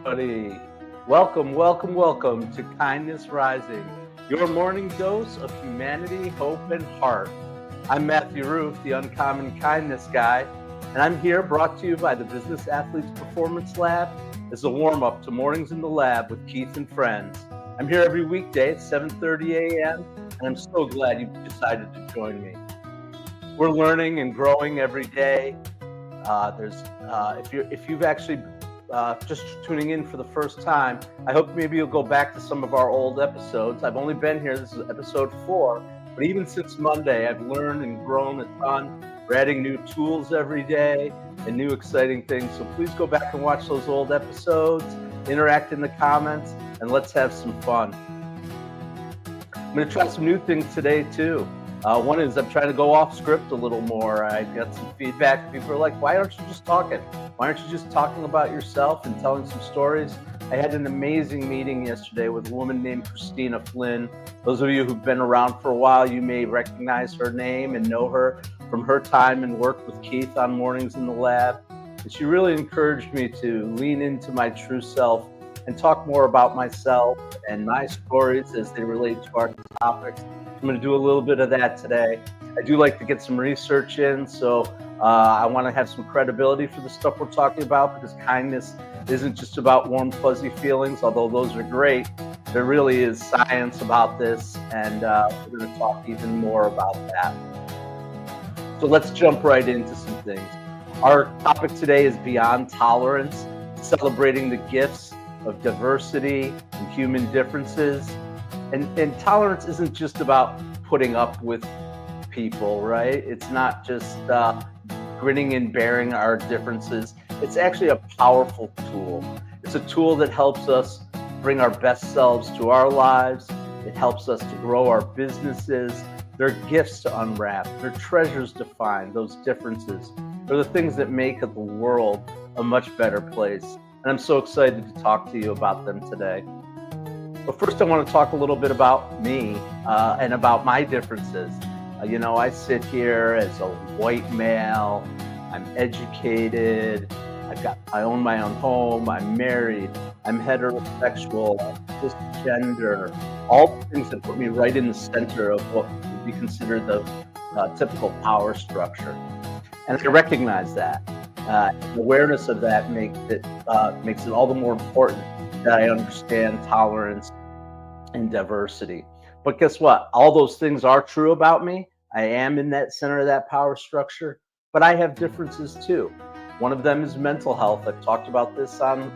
everybody. Welcome, welcome, welcome to Kindness Rising, your morning dose of humanity, hope, and heart. I'm Matthew Roof, the Uncommon Kindness Guy, and I'm here brought to you by the Business Athletes Performance Lab as a warm-up to Mornings in the Lab with Keith and friends. I'm here every weekday at 7:30 a.m., and I'm so glad you decided to join me. We're learning and growing every day. If you've actually just tuning in for the first time, I hope maybe you'll go back to some of our old episodes. I've only been here, this is episode 4, but even since Monday, I've learned and grown a ton. We're adding new tools every day and new exciting things. So please go back and watch those old episodes, interact in the comments, and let's have some fun. I'm going to try some new things today too. One is I'm trying to go off script a little more. I got some feedback. People are like, why aren't you just talking? Why aren't you just talking about yourself and telling some stories? I had an amazing meeting yesterday with a woman named Christina Flynn. Those of you who've been around for a while, you may recognize her name and know her from her time and work with Keith on Mornings in the Lab. And she really encouraged me to lean into my true self and talk more about myself and my stories as they relate to our topics. I'm going to do a little bit of that today. I do like to get some research in, so I want to have some credibility for the stuff we're talking about, because kindness isn't just about warm, fuzzy feelings, although those are great. There really is science about this, and we're going to talk even more about that. So let's jump right into some things. Our topic today is Beyond Tolerance, celebrating the gifts of diversity and human differences. And tolerance isn't just about putting up with people, right? It's not just grinning and bearing our differences. It's actually a powerful tool. It's a tool that helps us bring our best selves to our lives. It helps us to grow our businesses. They're gifts to unwrap. They're treasures to find, those differences. They're the things that make the world a much better place. And I'm so excited to talk to you about them today. But first, I want to talk a little bit about me and about my differences. I sit here as a white male. I'm educated. I own my own home. I'm married. I'm heterosexual. I'm cisgender. All the things that put me right in the center of what would be considered the typical power structure. And I recognize that. Awareness of that makes it all the more important that I understand tolerance and diversity. But guess what? All those things are true about me. I am in that center of that power structure, but I have differences too. One of them is mental health. I've talked about this on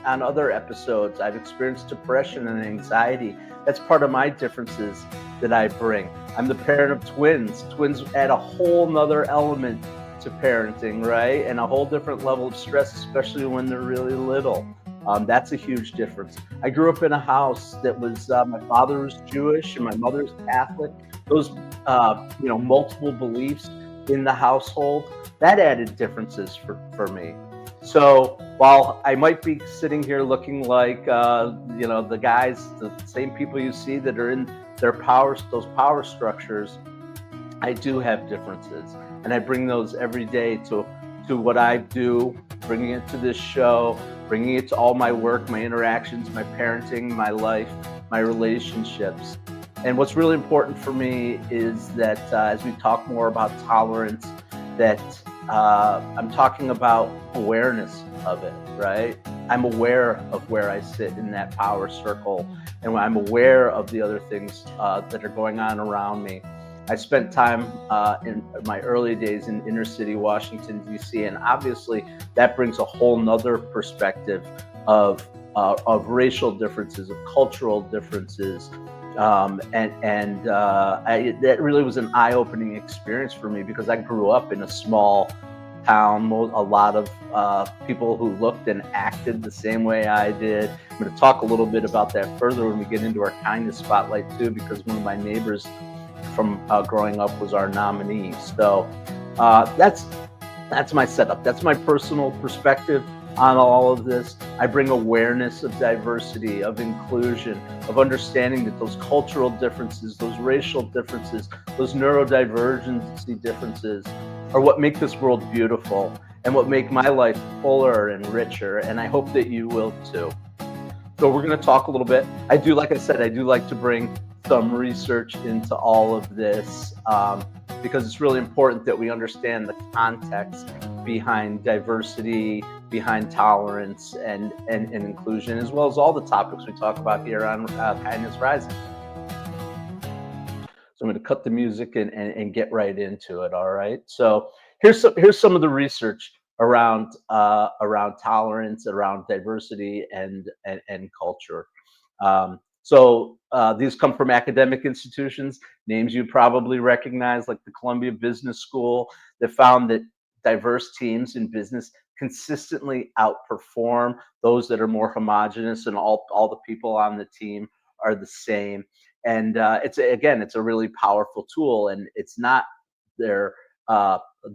other episodes. I've experienced depression and anxiety. That's part of my differences that I bring. I'm the parent of twins. Twins add a whole nother element to parenting, right? And a whole different level of stress, especially when they're really little. That's a huge difference. I grew up in a house that was, my father was Jewish and my mother's Catholic. Those, multiple beliefs in the household, that added differences for me. So while I might be sitting here looking like, the guys, the same people you see that are in those power structures, I do have differences. And I bring those every day to what I do, bringing it to this show, bringing it to all my work, my interactions, my parenting, my life, my relationships. And what's really important for me is that as we talk more about tolerance, that I'm talking about awareness of it, right? I'm aware of where I sit in that power circle, and I'm aware of the other things that are going on around me. I spent time in my early days in inner city Washington, D.C., and obviously that brings a whole nother perspective of racial differences, of cultural differences, that really was an eye-opening experience for me, because I grew up in a small town, a lot of people who looked and acted the same way I did. I'm going to talk a little bit about that further when we get into our kindness spotlight too, because one of my neighbors from growing up was our nominee. So that's my setup. That's my personal perspective on all of this. I bring awareness of diversity, of inclusion, of understanding that those cultural differences, those racial differences, those neurodivergency differences are what make this world beautiful. and what make my life fuller and richer. And I hope that you will too. So we're going to talk a little bit. I do, like I said, I do like to bring some research into all of this because it's really important that we understand the context behind diversity, behind tolerance, and inclusion, as well as all the topics we talk about here on Kindness Rising. So I'm going to cut the music and get right into it. All right. So here's some of the research around tolerance, around diversity, and culture. These come from academic institutions, names you probably recognize, like the Columbia Business School, that found that diverse teams in business consistently outperform those that are more homogenous, and all the people on the team are the same. And it's a really powerful tool, and it's not they're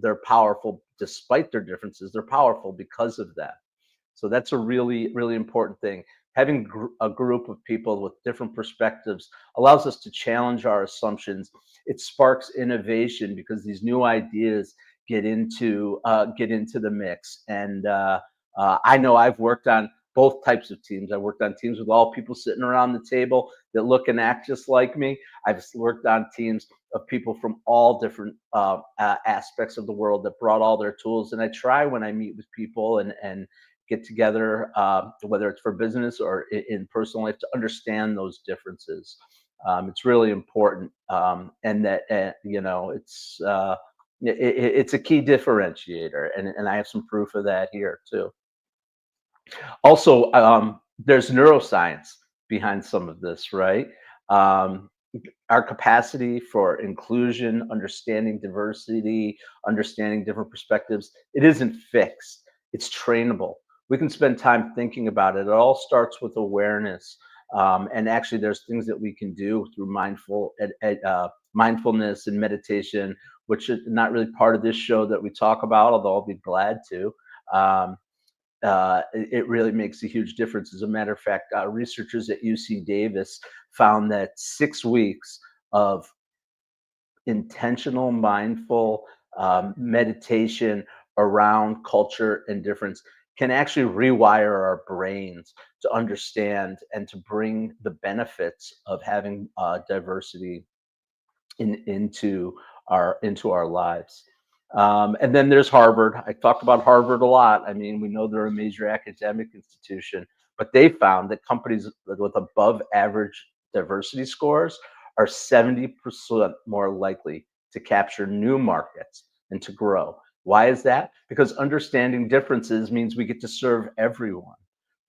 they're powerful despite their differences. They're powerful because of that. So that's a really important thing. Having a group of people with different perspectives allows us to challenge our assumptions. It sparks innovation because these new ideas get into the mix. And I know I've worked on both types of teams. I worked on teams with all people sitting around the table that look and act just like me. I've worked on teams of people from all different aspects of the world that brought all their tools. And I try, when I meet with people and get together, whether it's for business or in personal life, to understand those differences. It's really important, and that it's a key differentiator, and I have some proof of that here too. Also, there's neuroscience behind some of this, right? Um, our capacity for inclusion, understanding diversity, understanding different perspectives, it isn't fixed. It's trainable. We can spend time thinking about it. It all starts with awareness. And actually, there's things that we can do through mindfulness and meditation, which is not really part of this show that we talk about, although I'll be glad to. Um, it really makes a huge difference. As a matter of fact, researchers at UC Davis found that 6 weeks of intentional, mindful meditation around culture and difference can actually rewire our brains to understand and to bring the benefits of having diversity into our lives. And then there's Harvard. I talk about Harvard a lot. I mean, we know they're a major academic institution, but they found that companies with above average diversity scores are 70% more likely to capture new markets and to grow. Why is that? Because understanding differences means we get to serve everyone,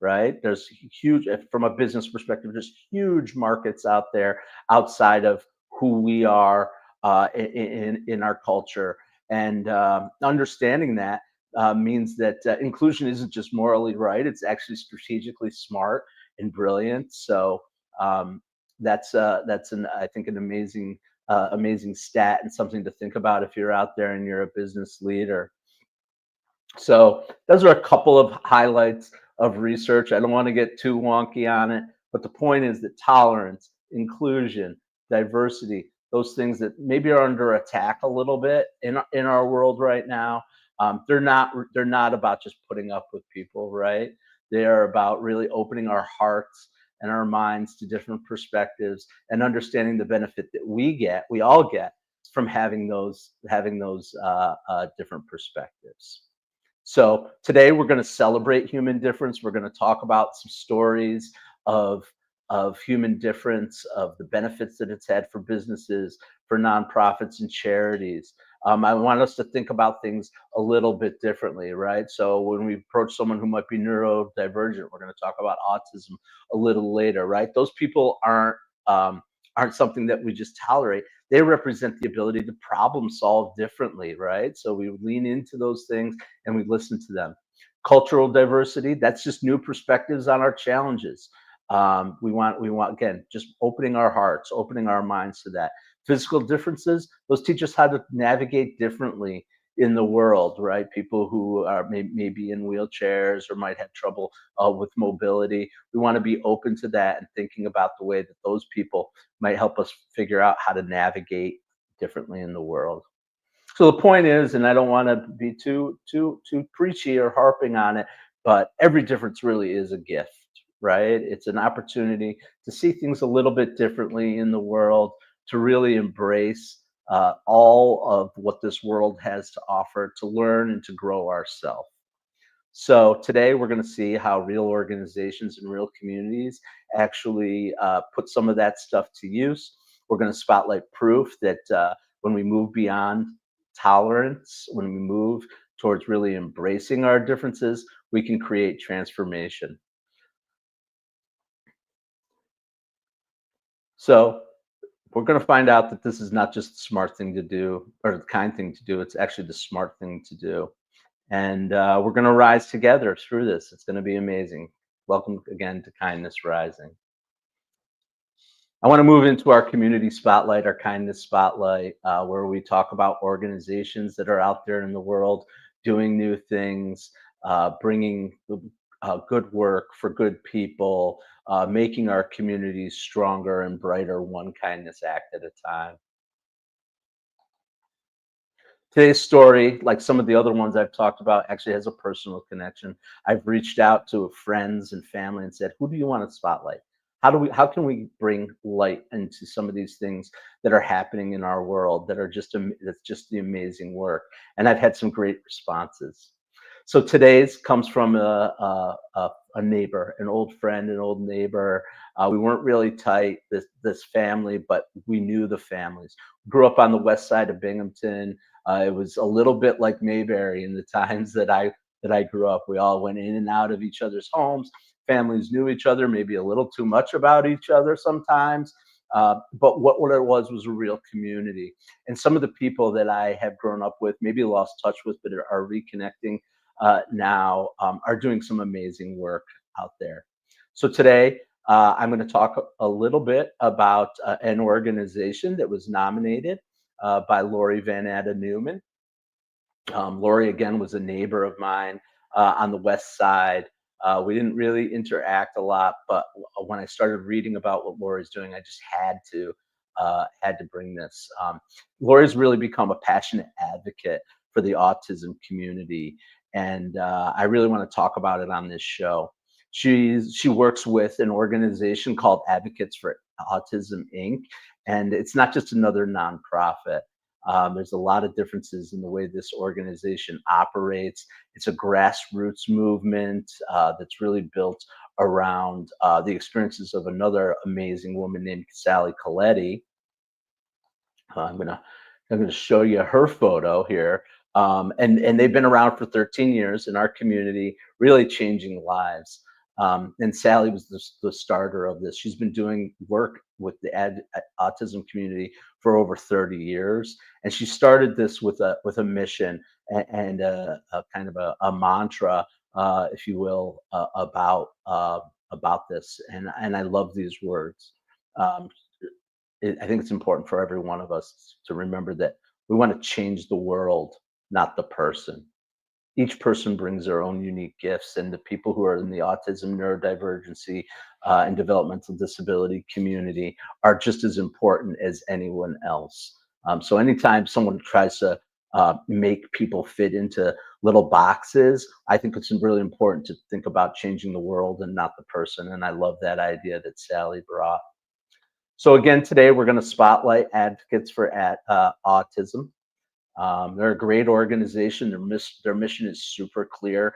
right? There's huge, from a business perspective, there's huge markets out there outside of who we are in our culture. And understanding that means that inclusion isn't just morally right; it's actually strategically smart and brilliant. So that's an I think an amazing stat, and something to think about if you're out there and you're a business leader. So those are a couple of highlights of research. I don't want to get too wonky on it, but the point is that tolerance, inclusion, diversity, those things that maybe are under attack a little bit in our world right now, they're not about just putting up with people, right? They are about really opening our hearts and our minds to different perspectives and understanding the benefit that we all get from having those different perspectives. So today we're going to celebrate human difference. We're going to talk about some stories of human difference, of the benefits that it's had for businesses, for nonprofits and charities. I want us to think about things a little bit differently, right? So when we approach someone who might be neurodivergent, we're going to talk about autism a little later, right? Those people aren't something that we just tolerate. They represent the ability to problem solve differently, right? So we lean into those things and we listen to them. Cultural diversity, that's just new perspectives on our challenges. We want again, just opening our hearts, opening our minds to that. Physical differences, those teach us how to navigate differently in the world, right? People who are maybe in wheelchairs or might have trouble with mobility. We want to be open to that and thinking about the way that those people might help us figure out how to navigate differently in the world. So the point is, and I don't want to be too preachy or harping on it, but every difference really is a gift, right? It's an opportunity to see things a little bit differently in the world, to really embrace all of what this world has to offer, to learn and to grow ourselves. So today we're going to see how real organizations and real communities actually put some of that stuff to use. We're going to spotlight proof that when we move beyond tolerance, when we move towards really embracing our differences, we can create transformation. So we're going to find out that this is not just the smart thing to do or the kind thing to do. It's actually the smart thing to do. And we're going to rise together through this. It's going to be amazing. Welcome again to Kindness Rising. I want to move into our community spotlight, our kindness spotlight, where we talk about organizations that are out there in the world doing new things, bringing good work for good people, making our communities stronger and brighter, one kindness act at a time. Today's story, like some of the other ones I've talked about, actually has a personal connection. I've reached out to friends and family and said, "Who do you want to spotlight? How can we bring light into some of these things that are happening in our world that are that's just the amazing work?" And I've had some great responses. So today's comes from a neighbor, an old friend, an old neighbor. We weren't really tight, this family, but we knew the families. Grew up on the west side of Binghamton. It was a little bit like Mayberry in the times that I grew up. We all went in and out of each other's homes. Families knew each other, maybe a little too much about each other sometimes. But what it was a real community. And some of the people that I have grown up with, maybe lost touch with, but are reconnecting now, are doing some amazing work out there. So today, I'm going to talk a little bit about an organization that was nominated by Lori Van Atta Newman. Lori, again, was a neighbor of mine on the west side. We didn't really interact a lot, but when I started reading about what Lori's doing, I just had to bring this. Lori's really become a passionate advocate for the autism community, and I really want to talk about it on this show. She works with an organization called Advocates for Autism Inc., and it's not just another nonprofit. There's a lot of differences in the way this organization operates. It's a grassroots movement that's really built around the experiences of another amazing woman named Sally Coletti. I'm gonna show you her photo here. And they've been around for 13 years in our community, really changing lives. And Sally was the starter of this. She's been doing work with the autism community for over 30 years, and she started this with a mission and a kind of a mantra, if you will, about this. And I love these words. Um, I think it's important for every one of us to remember that we want to change the world, not the person. Each person brings their own unique gifts, and the people who are in the autism, neurodivergency, and developmental disability community are just as important as anyone else. So anytime someone tries to make people fit into little boxes, I think it's really important to think about changing the world and not the person. And I love that idea that Sally brought. So again, today we're going to spotlight Advocates for Autism. They're a great organization. Their mission is super clear.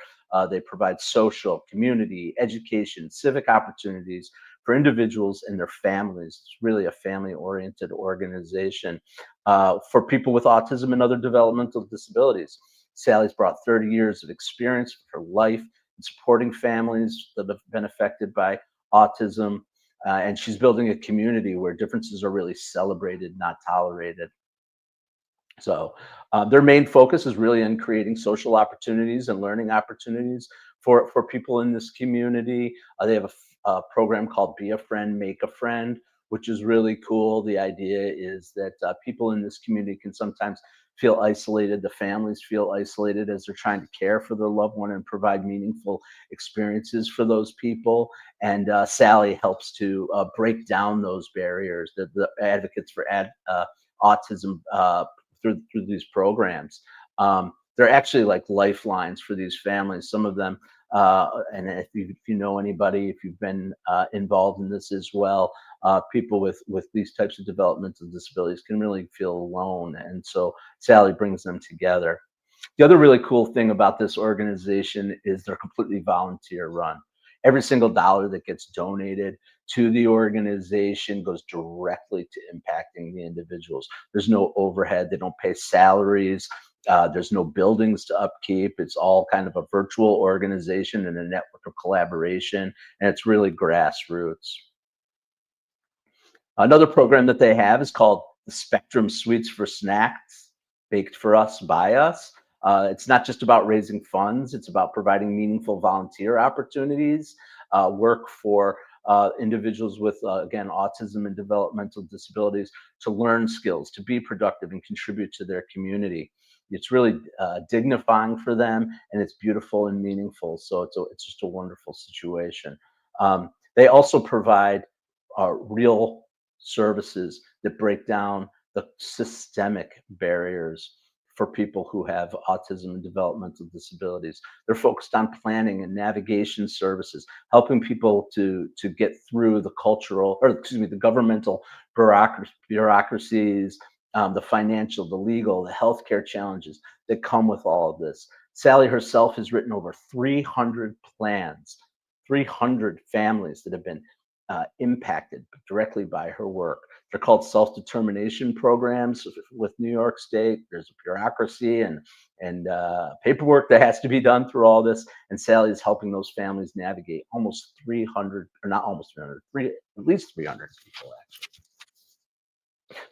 They provide social, community, education, civic opportunities for individuals and their families. It's really a family-oriented organization for people with autism and other developmental disabilities. Sally's brought 30 years of experience for life in supporting families that have been affected by autism. And she's building a community where differences are really celebrated, not tolerated. So their main focus is really in creating social opportunities and learning opportunities for people in this community. They have a program called Be a Friend, Make a Friend, which is really cool. The idea is that people in this community can sometimes feel isolated. The families feel isolated as they're trying to care for their loved one and provide meaningful experiences for those people. And Sally helps to break down those barriers. The Advocates for Autism through these programs. They're actually like lifelines for these families. Some of them, and if you know anybody, if you've been involved in this as well, people with these types of developmental disabilities can really feel alone, and so Sally brings them together. The other really cool thing about this organization is they're completely volunteer run. Every single dollar that gets donated to the organization goes directly to impacting the individuals. There's no overhead. They don't pay salaries. There's no buildings to upkeep. It's all kind of a virtual organization and a network of collaboration, and it's really grassroots. Another program that they have is called the Spectrum Sweets for Snacks, baked for us by us. It's not just about raising funds, it's about providing meaningful volunteer opportunities, work for individuals with, again, autism and developmental disabilities to learn skills, to be productive and contribute to their community. It's really dignifying for them, and it's beautiful and meaningful. So it's just a wonderful situation. They also provide real services that break down the systemic barriers for people who have autism and developmental disabilities. They're focused on planning and navigation services, helping people to get through the cultural, or excuse me, the governmental bureaucracies, the financial, the legal, the healthcare challenges that come with all of this. Sally herself has written over 300 plans, 300 families that have been impacted directly by her work. They're called self-determination programs with New York State. There's a bureaucracy and paperwork that has to be done through all this, and Sally is helping those families navigate almost 300, or not almost 300, at least 300 people actually.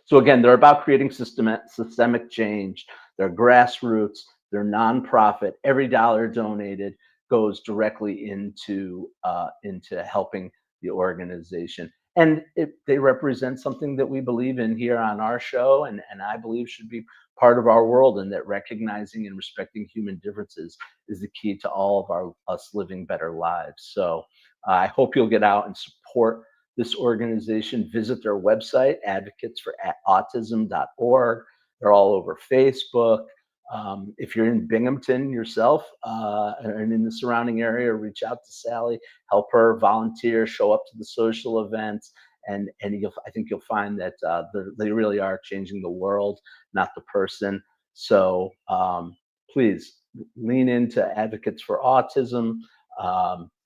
So again, they're about creating systemic change. They're grassroots. They're nonprofit. Every dollar donated goes directly into helping the organization. And they represent something that we believe in here on our show, and I believe should be part of our world, and that recognizing and respecting human differences is the key to all of us living better lives. So I hope you'll get out and support this organization. Visit their website, advocatesforautism.org. They're all over Facebook. If you're in Binghamton yourself and in the surrounding area, reach out to Sally, help her volunteer, show up to the social events, and I think you'll find that they really are changing the world, not the person. So please lean into Advocates for Autism.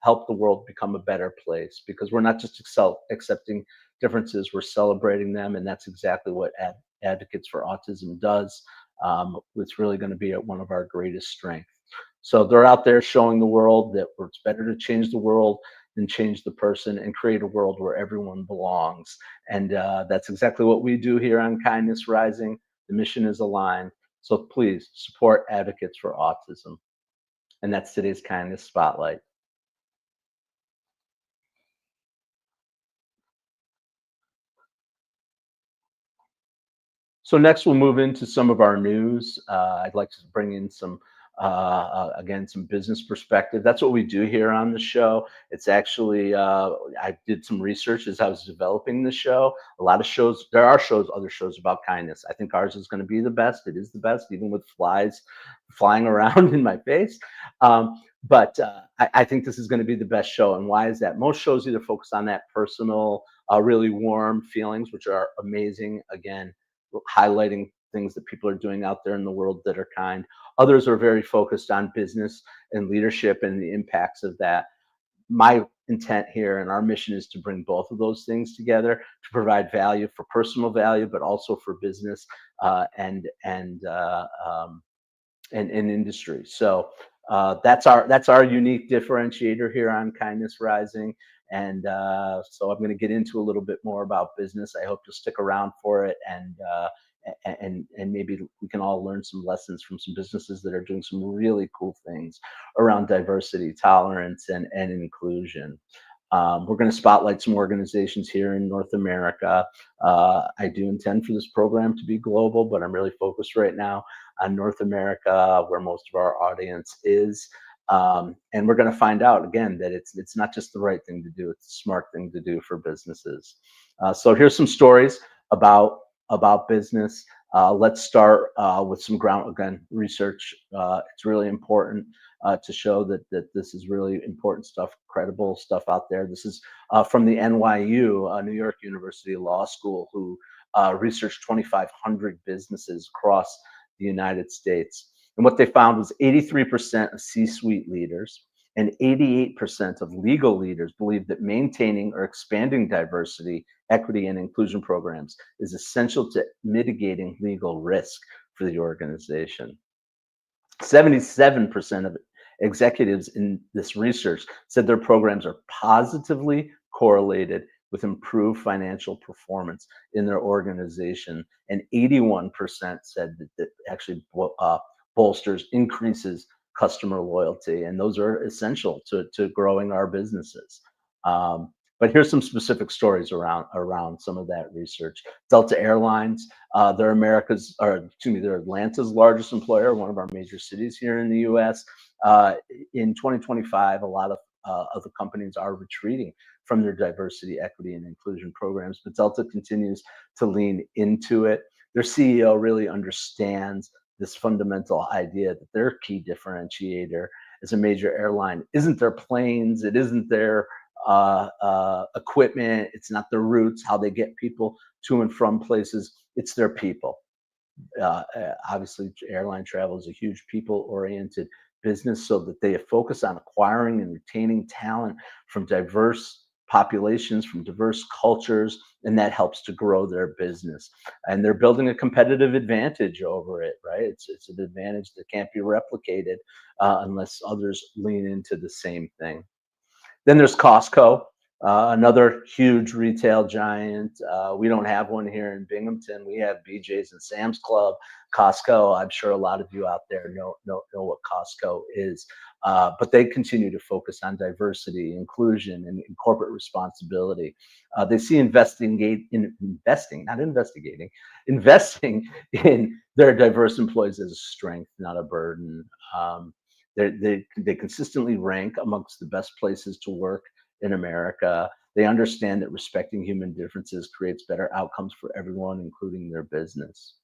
Help the world become a better place, because we're not just accepting differences, we're celebrating them, and that's exactly what Advocates for Autism does. It's really going to be one of our greatest strengths. So they're out there showing the world that it's better to change the world than change the person, and create a world where everyone belongs. And that's exactly what we do here on Kindness Rising. The mission is aligned. So please support Advocates for Autism. And that's today's Kindness Spotlight. So next we'll move into some of our news. I'd like to bring in some, again, some business perspective. That's what we do here on the show. It's actually, I did some research as I was developing the show. A lot of shows, there are other shows about kindness. I think ours is going to be the best. It is the best, even with flies flying around in my face. But I think this is going to be the best show. And why is that? Most shows either focus on that personal, really warm feelings, which are amazing. Again, highlighting things that people are doing out there in the world that are kind. Others are very focused on business and leadership and the impacts of that. My intent here and our mission is to bring both of those things together to provide value, for personal value, but also for business and industry. So that's our unique differentiator here on Kindness Rising. And so I'm going to get into a little bit more about business. I hope you'll stick around for it, and maybe we can all learn some lessons from some businesses that are doing some really cool things around diversity, tolerance, and inclusion. We're going to spotlight some organizations here in North America. I do intend for this program to be global, but I'm really focused right now on North America, where most of our audience is. And we're going to find out again that it's not just the right thing to do, it's a smart thing to do for businesses. So here's some stories about about business. Let's start with some ground again research. It's really important to show that this is really important stuff, credible stuff out there. This is from the NYU, New York University Law School, who researched 2,500 businesses across the United States. And what they found was 83% of C-suite leaders and 88% of legal leaders believe that maintaining or expanding diversity, equity, and inclusion programs is essential to mitigating legal risk for the organization. 77% of executives in this research said their programs are positively correlated with improved financial performance in their organization, and 81% said that actually bolsters, increases customer loyalty, and those are essential to growing our businesses. But here's some specific stories around some of that research. Delta Airlines, they're they're Atlanta's largest employer, one of our major cities here in the U.S. In 2025, a lot of other companies are retreating from their diversity, equity, and inclusion programs, but Delta continues to lean into it. Their CEO really understands this fundamental idea that their key differentiator as a major airline isn't their planes, it isn't their equipment, it's not their routes, how they get people to and from places, it's their people. Obviously, airline travel is a huge people-oriented business, so that they focus on acquiring and retaining talent from diverse populations, from diverse cultures, and that helps to grow their business. And they're building a competitive advantage over it, right? It's an advantage that can't be replicated unless others lean into the same thing. Then there's Costco, another huge retail giant. We don't have one here in Binghamton. We have BJ's and Sam's Club. Costco, I'm sure a lot of you out there know what Costco is. But they continue to focus on diversity, inclusion, and corporate responsibility. They see investing in their diverse employees as a strength, not a burden. They consistently rank amongst the best places to work in America. They understand that respecting human differences creates better outcomes for everyone, including their business.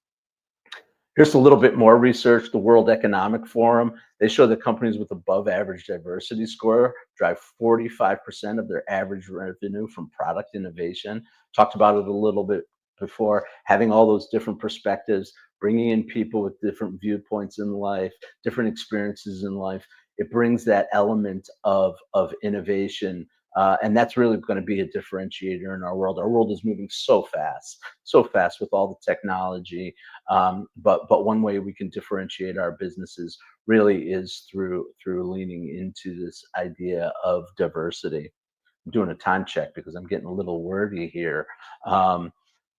Here's a little bit more research. The World Economic Forum, they show that companies with above average diversity score drive 45% of their average revenue from product innovation. Talked about it a little bit before, having all those different perspectives, bringing in people with different viewpoints in life, different experiences in life. It brings that element of innovation. And that's really going to be a differentiator in our world. Our world is moving so fast with all the technology. But one way we can differentiate our businesses really is through leaning into this idea of diversity. I'm doing a time check because I'm getting a little wordy here.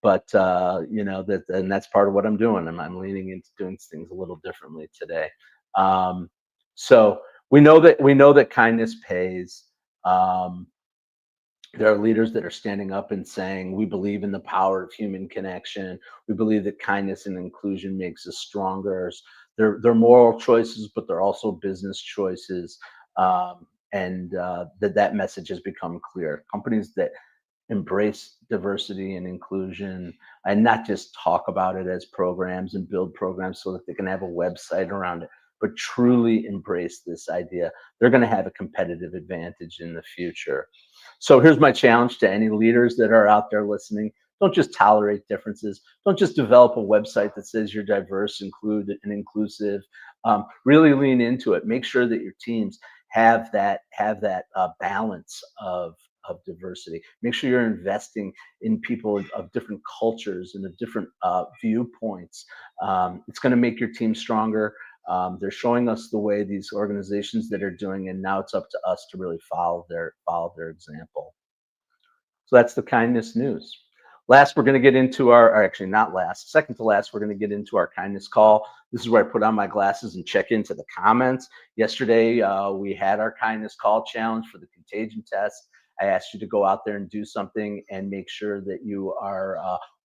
But and that's part of what I'm doing. I'm leaning into doing things a little differently today. So we know that kindness pays. There are leaders that are standing up and saying, we believe in the power of human connection. We believe that kindness and inclusion makes us stronger. They're moral choices, but they're also business choices. And that message has become clear. Companies that embrace diversity and inclusion and not just talk about it as programs and build programs so that they can have a website around it, but truly embrace this idea, they're going to have a competitive advantage in the future. So here's my challenge to any leaders that are out there listening. Don't just tolerate differences. Don't just develop a website that says you're diverse, included, and inclusive. Really lean into it. Make sure that your teams have that balance of diversity. Make sure you're investing in people of different cultures and of different viewpoints. It's going to make your team stronger. They're showing us the way, these organizations that are doing, and now it's up to us to really follow their example. So that's the kindness news. Last, we're going to get into second to last, we're going to get into our kindness call. This is where I put on my glasses and check into the comments. Yesterday, we had our kindness call challenge for the contagion test. I asked you to go out there and do something and make sure that you are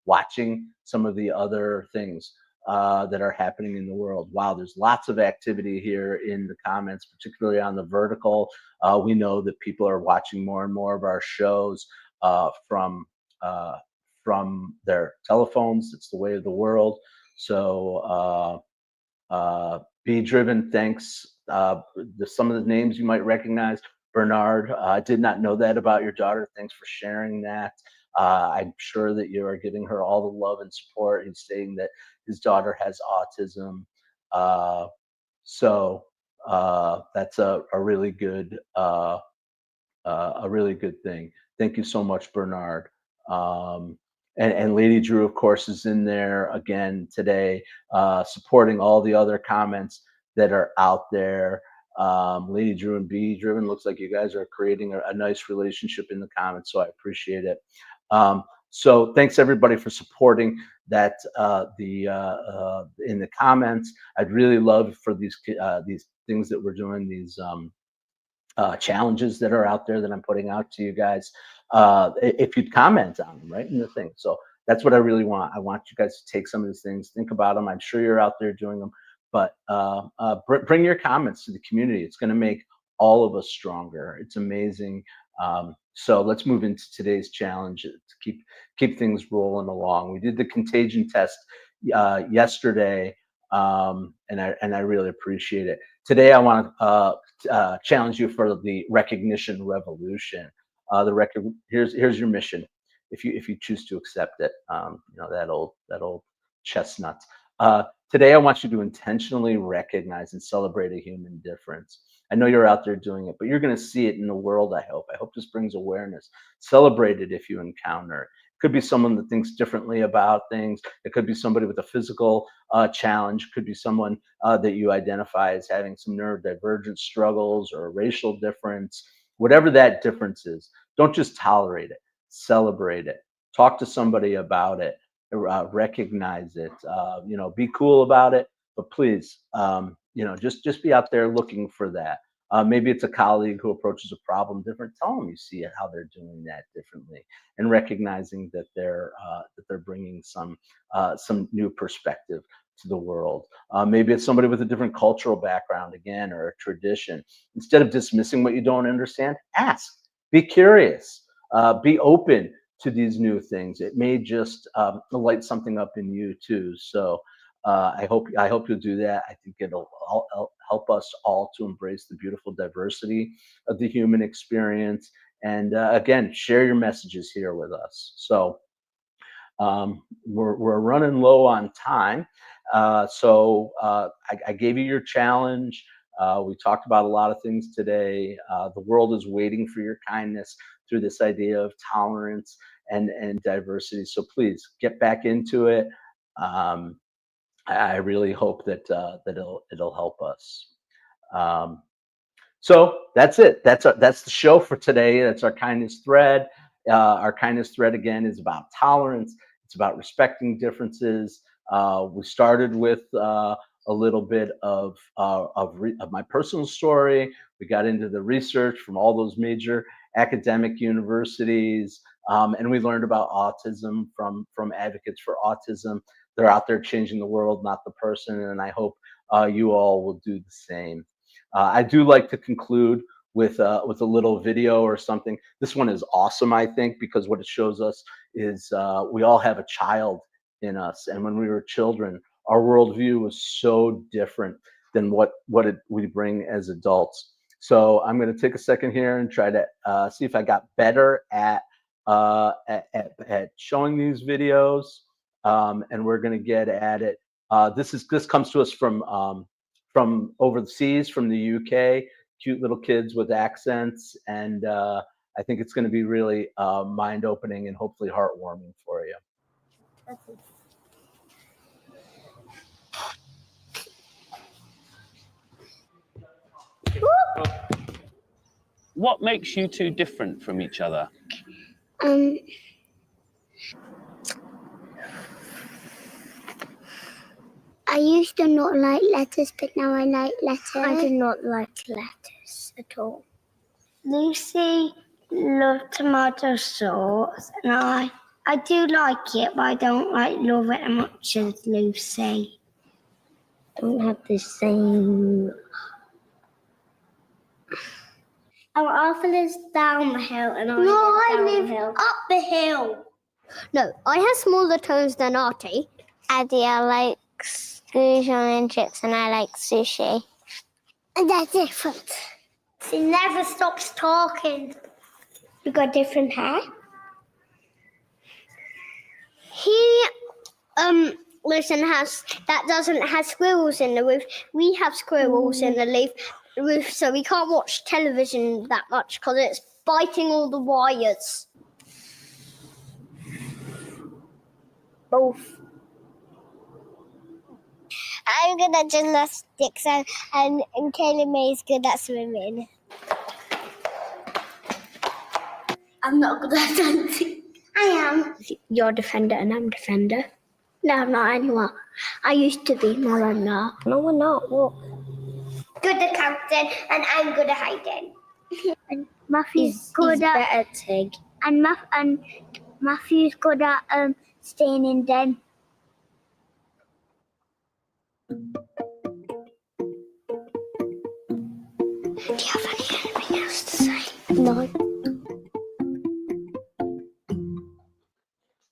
watching some of the other things that are happening in the world. Wow, there's lots of activity here in the comments, particularly on the vertical. We know that people are watching more and more of our shows from from their telephones. It's the way of the world. So Be Driven, thanks. Some of the names you might recognize. Bernard, I did not know that about your daughter. Thanks for sharing that. I'm sure that you are giving her all the love and support. He's saying that his daughter has autism. Uh, so that's a really good thing. Thank you so much, Bernard. Um, and Lady Drew, of course, is in there again today, supporting all the other comments that are out there. Lady Drew and Be Driven, looks like you guys are creating a nice relationship in the comments, so I appreciate it. So thanks everybody for supporting that in the comments. I'd really love for these things that we're doing, these challenges that are out there that I'm putting out to you guys, if you'd comment on them right in the thing. So that's what I really want. I want you guys to take some of these things, think about them. I'm sure you're out there doing them, but bring your comments to the community. It's going to make all of us stronger. It's amazing. So let's move into today's challenge to keep things rolling along. We did the contagion test yesterday, and I really appreciate it. Today, I want to challenge you for the recognition revolution. Here's your mission, if you choose to accept it. That old chestnut. Today, I want you to intentionally recognize and celebrate a human difference. I know you're out there doing it, but you're going to see it in the world. I hope this brings awareness. Celebrate it if you encounter it. Could be someone that thinks differently about things. It could be somebody with a physical challenge. Could be someone that you identify as having some neurodivergent struggles or a racial difference. Whatever that difference is, don't just tolerate it. Celebrate it. Talk to somebody about it. Recognize it. Be cool about it. But please, just be out there looking for that. Maybe it's a colleague who approaches a problem different. Tell them you see it, how they're doing that differently, and recognizing that they're bringing some new perspective to the world. Maybe it's somebody with a different cultural background again, or a tradition. Instead of dismissing what you don't understand, ask. Be curious. Be open to these new things. It may just light something up in you too. So. I hope you'll do that. I think it'll help us all to embrace the beautiful diversity of the human experience. And again, share your messages here with us. So we're running low on time. So I gave you your challenge. We talked about a lot of things today. The world is waiting for your kindness through this idea of tolerance and diversity. So please get back into it. I really hope that it'll help us. So that's it. That's the show for today. That's our kindness thread. Our kindness thread again is about tolerance. It's about respecting differences. We started with a little bit of my personal story. We got into the research from all those major academic universities, and we learned about autism from advocates for autism. They're out there changing the world, not the person, and I hope you all will do the same. I do like to conclude with a little video or something. This one is awesome, I think, because what it shows us is we all have a child in us, and when we were children, our worldview was so different than what we bring as adults. So I'm going to take a second here and try to see if I got better at showing these videos. And we're going to get at it. This comes to us from overseas, from the UK. Cute little kids with accents, and I think it's going to be really mind-opening and hopefully heartwarming for you. What makes you two different from each other? I used to not like letters, but now I like letters. I do not like letters at all. Lucy loved tomato sauce, and I do like it, but I don't love it as much as Lucy. Don't have the same. Our office is down the hill, and I live up the hill. No, I have smaller toes than Artie. Addy, I like screws and chips, and I like sushi. And they're different. She never stops talking. You got different hair? He, listen, doesn't have squirrels in the roof. We have squirrels in the roof, so we can't watch television that much because it's biting all the wires. Both. I'm good at gymnastics and Kayla May is good at swimming. I'm not good at dancing. I am. You're defender and I'm defender. No, I'm not anymore. I used to be, no, I'm not. No, we're not. What? Good at counting and I'm good at hiding. And Matthew's good at better Tig. And Matthew's good at staying in den. Do you have anything else to say? No.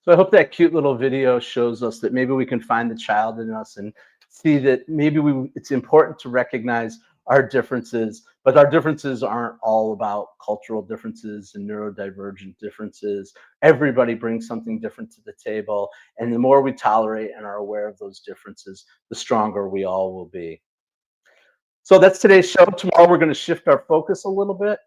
So I hope that cute little video shows us that maybe we can find the child in us and see that maybe it's important to recognize our differences, but our differences aren't all about cultural differences and neurodivergent differences. Everybody brings something different to the table, and the more we tolerate and are aware of those differences, the stronger we all will be. So that's today's show. Tomorrow we're going to shift our focus a little bit.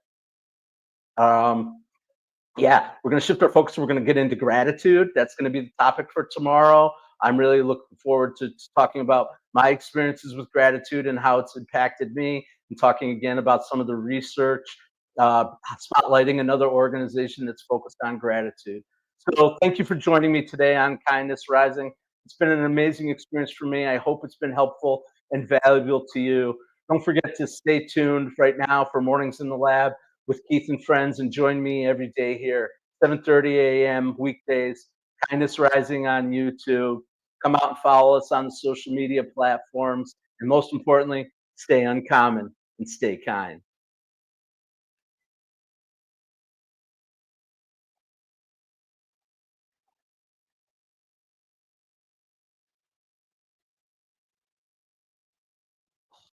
Yeah, we're going to shift our focus. We're going to get into gratitude. That's going to be the topic for tomorrow. I'm really looking forward to talking about my experiences with gratitude and how it's impacted me, and talking again about some of the research, spotlighting another organization that's focused on gratitude. So thank you for joining me today on Kindness Rising. It's been an amazing experience for me. I hope it's been helpful and valuable to you. Don't forget to stay tuned right now for Mornings in the Lab with Keith and friends, and join me every day here, 7:30 a.m. weekdays, Kindness Rising on YouTube. Come out and follow us on the social media platforms. And most importantly, stay uncommon and stay kind.